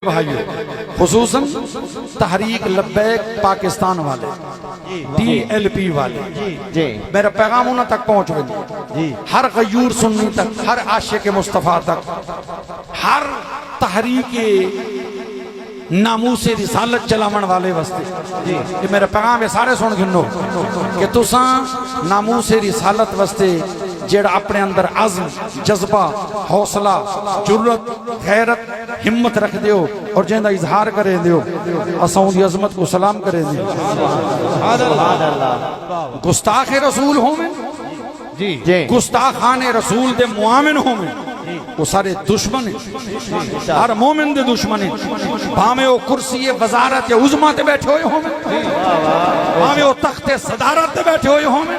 بھائیو خصوصاً تحریک لبیک پاکستان والے TLP والے میرا پیغام انہوں تک پہنچ گئی، ہر غیور سنی تک، ہر عاشق مصطفیٰ تک، ہر تحریک ناموس رسالت چلاون والے واسطے کہ میرا پیغام ہے سارے سن گنو کہ تساں ناموس رسالت واسطے جیڑا اپنے اندر عزم، جذبہ، حوصلہ، جرت، غیرت، ہمت رکھ دیو اور جہاں اظہار کرے دیو، اساں دی عظمت کو سلام کرے دیو۔ گستاخ رسول ہوں میں، گستاخان رسول دے معامن ہوں میں، وہ سارے دشمن ہیں، ہر مومن دے دشمن ہیں، بھامے وہ کرسی وزارت یا عظمہ تے بیٹھے ہوئے ہوں میں، بھامے وہ تخت صدارت تے بیٹھے ہوئے ہوں میں،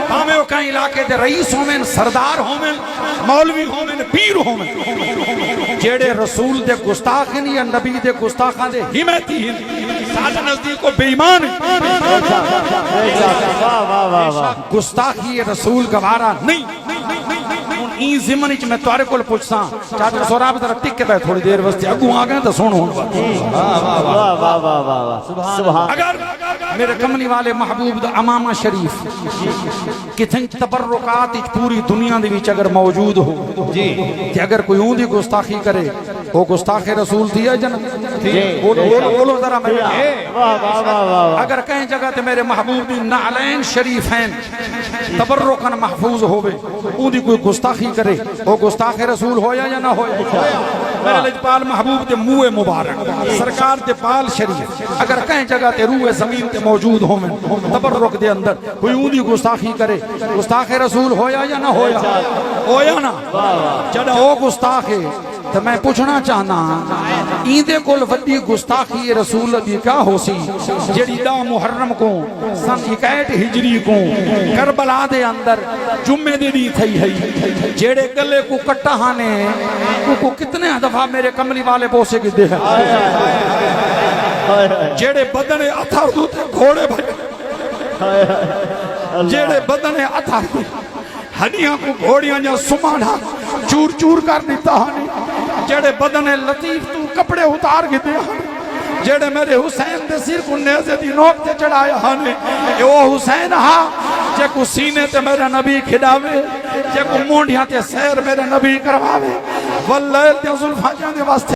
بھامے وہ کہیں علاقے دے رئیس ہوں میں، سردار ہوں میں، مولوی ہوں میں، پیر ہوں میں، جیڑے رسول دے گستاخن یا نبی دے گستاخان دے حمایتی ہیں، ساتھ نزدیک کو بے ایمان ہیں، گستاخی رسول گوارا نہیں۔ این زمن میں توارے کو پوچھساں چاچا سوراب ذرا ٹک کے بیٹھ تھوڑی دیر واسطے اگوں آ گئے تو سنو۔ اگر میرے کمنی والے محبوب دا امامہ شریف کتنے تبرکات پوری دنیا دے وچ اگر موجود ہو کہ اگر کوئی اون دی گستاخی کرے وہ گستاخ رسول تھی ہے جنم بولو ذرا میرے، اگر کہیں جگہ تے میرے محبوب دی نعلین شریف ہیں تبرکن محفوظ ہوئے اون دی کوئی گستاخی کرے وہ گستاخ رسول ہویا یا نہ ہویا؟ میرے لجپال محبوب دے منہ مبارک سرکار دے پال شریف اگر کہیں جگہ تے روح زمین تے موجود ہوں میں تبرک دے اندر کوئی اون دی گستاخی کرے گستاخ رسول ہویا یا نہ ہویا؟ ہویا نا؟ جڑا وہ گستاخ ہے تو میں پوچھنا چاہنا ایندے کل وڈی گستاخی رسول دی کیا ہو سی جڑی 10 محرم کو سن 61 ہجری کو کربلا دے اندر جمعے دے دی تھی ہے، جیڑے گلے کو کٹا ہانے کو کتنے دفعہ میرے کملی والے بوسے کی دے ہیں، جیڑے بدن اتھار دوتے گھوڑے بھائی، جیڑے بدن اتھار ہنیاں کو گھوڑیاں جا سمانا چور چور کر دیتا ہانے، جیڑے بدن لطیف تو کپڑے اتار گی دے ہانے، جیڑے میرے حسین دے سر کو نیزے دی نوک تے چڑھایا ہانے، کہ وہ حسین ہاں جے کو سینے تے میرا نبی کھڑاوے، جے کو مونڈیاں تے سیر میرا نبی کرواوے، واللیل تے ظلفہ جانے واسطے